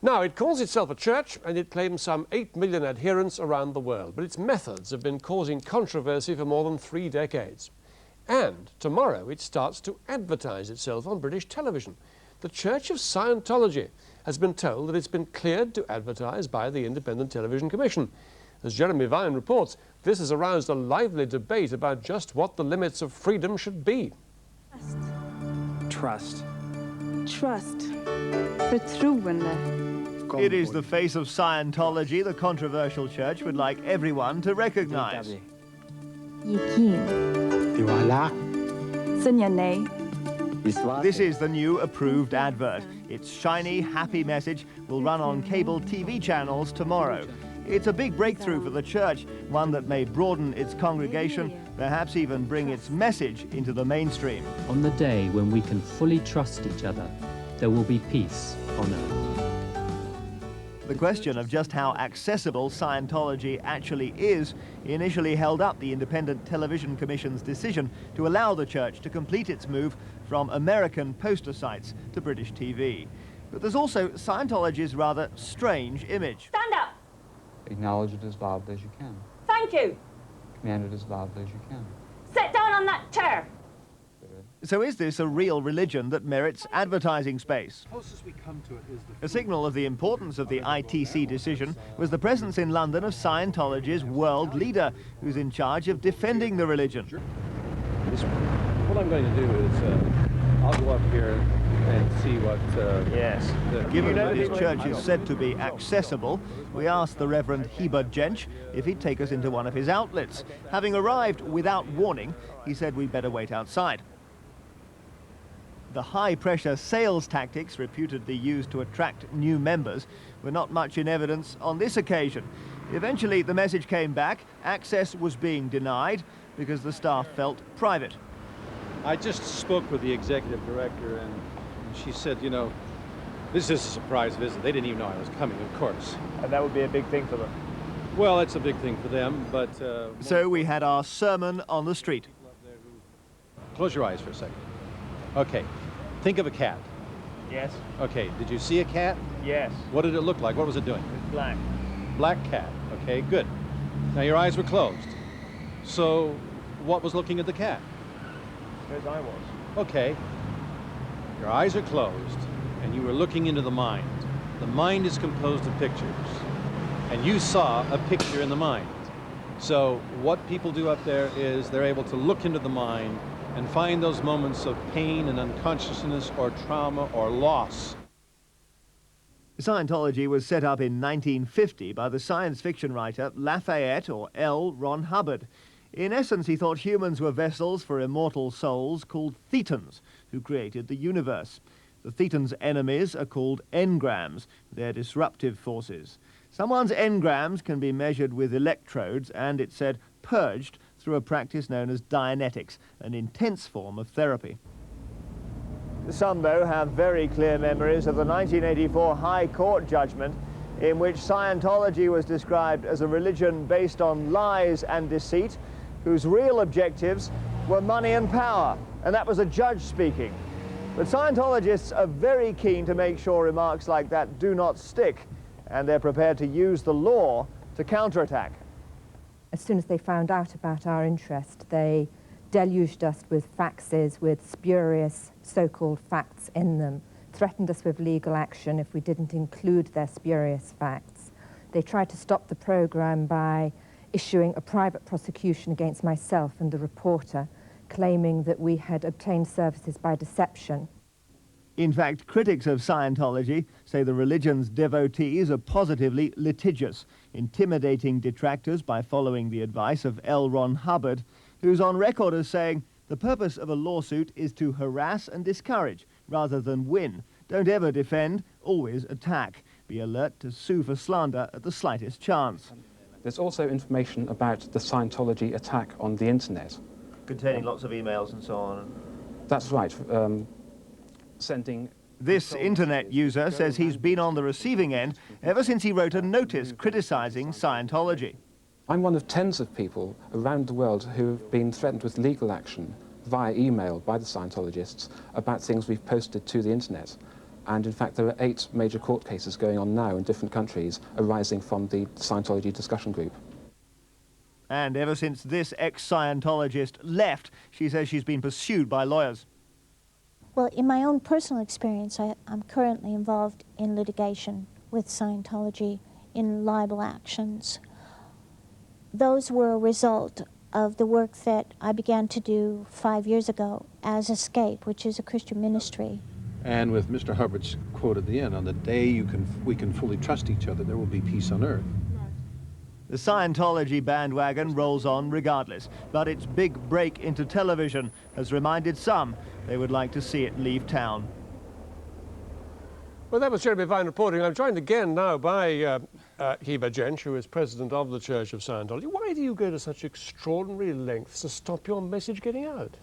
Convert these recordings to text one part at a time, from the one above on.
Now, it calls itself a church and it claims some 8 million adherents around the world, but its methods have been causing controversy for more than 3 decades. And tomorrow it starts to advertise itself on British television. The Church of Scientology has been told that it's been cleared to advertise by the Independent Television Commission. As Jeremy Vine reports, this has aroused a lively debate about just what the limits of freedom should be. Trust. Trust. Förtroende. It is the face of Scientology the controversial church would like everyone to recognize. This is the new approved advert. Its shiny, happy message will run on cable TV channels tomorrow. It's a big breakthrough for the church, one that may broaden its congregation, perhaps even bring its message into the mainstream. On the day when we can fully trust each other, there will be peace on earth. The question of just how accessible Scientology actually is initially held up the Independent Television Commission's decision to allow the church to complete its move from American poster sites to British TV. But there's also Scientology's rather strange image. Stand up! Acknowledge it as loudly as you can. Thank you! Command it as loudly as you can. Sit down on that chair! So is this a real religion that merits advertising space? Closest we come to it is A signal of the importance of the ITC decision was the presence in London of Scientology's world leader, who's in charge of defending the religion. What I'm going to do is I'll go up here and see what... Yes. Given that his church is said to be accessible, we asked the Reverend Heber Jentzsch if he'd take us into one of his outlets. Having arrived without warning, he said we'd better wait outside. The high-pressure sales tactics reputedly used to attract new members were not much in evidence on this occasion. Eventually, the message came back. Access was being denied because the staff felt private. I just spoke with the executive director, and she said, you know, this is a surprise visit. They didn't even know I was coming, of course. And that would be a big thing for them. Well, it's a big thing for them, but... So we had our sermon on the street. Close your eyes for a second. Okay, think of a cat. Yes. Okay, did you see a cat? Yes. What did it look like? What was it doing? It's black. Black cat. Okay, good. Now your eyes were closed. So what was looking at the cat? As I was. Okay. Your eyes are closed and you were looking into the mind. The mind is composed of pictures. And you saw a picture in the mind. So what people do up there is they're able to look into the mind and find those moments of pain and unconsciousness or trauma or loss. Scientology was set up in 1950 by the science fiction writer Lafayette, or L. Ron Hubbard. In essence, he thought humans were vessels for immortal souls called Thetans, who created the universe. The Thetans' enemies are called engrams. They're disruptive forces. Someone's engrams can be measured with electrodes and, it said, purged through a practice known as Dianetics, an intense form of therapy. Some, though, have very clear memories of the 1984 High Court judgment in which Scientology was described as a religion based on lies and deceit, whose real objectives were money and power. And that was a judge speaking. But Scientologists are very keen to make sure remarks like that do not stick, and they're prepared to use the law to counterattack. As soon as they found out about our interest, they deluged us with faxes with spurious so-called facts in them, threatened us with legal action if we didn't include their spurious facts. They tried to stop the program by issuing a private prosecution against myself and the reporter, claiming that we had obtained services by deception. In fact, critics of Scientology say the religion's devotees are positively litigious, intimidating detractors by following the advice of L. Ron Hubbard, who's on record as saying the purpose of a lawsuit is to harass and discourage rather than win. Don't ever defend, always attack. Be alert to sue for slander at the slightest chance. There's also information about the Scientology attack on the internet. Containing lots of emails and so on. That's right. This internet user says he's been on the receiving end ever since he wrote a notice criticizing Scientology. I'm one of tens of people around the world who have been threatened with legal action via email by the Scientologists about things we've posted to the internet. And in fact, there are 8 major court cases going on now in different countries arising from the Scientology discussion group. And ever since this ex-Scientologist left, she says she's been pursued by lawyers. Well, in my own personal experience, I'm currently involved in litigation with Scientology in libel actions. Those were a result of the work that I began to do 5 years ago as Escape, which is a Christian ministry. And with Mr. Hubbard's quote at the end, on the day we can fully trust each other, there will be peace on earth. The Scientology bandwagon rolls on regardless, but its big break into television has reminded some they would like to see it leave town. Well, that was Jeremy Vine reporting. I'm joined again now by Heber Jentzsch, who is president of the Church of Scientology. Why do you go to such extraordinary lengths to stop your message getting out?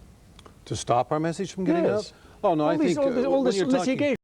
To stop our message from getting Yes. out? Oh, no, I think all this litigation.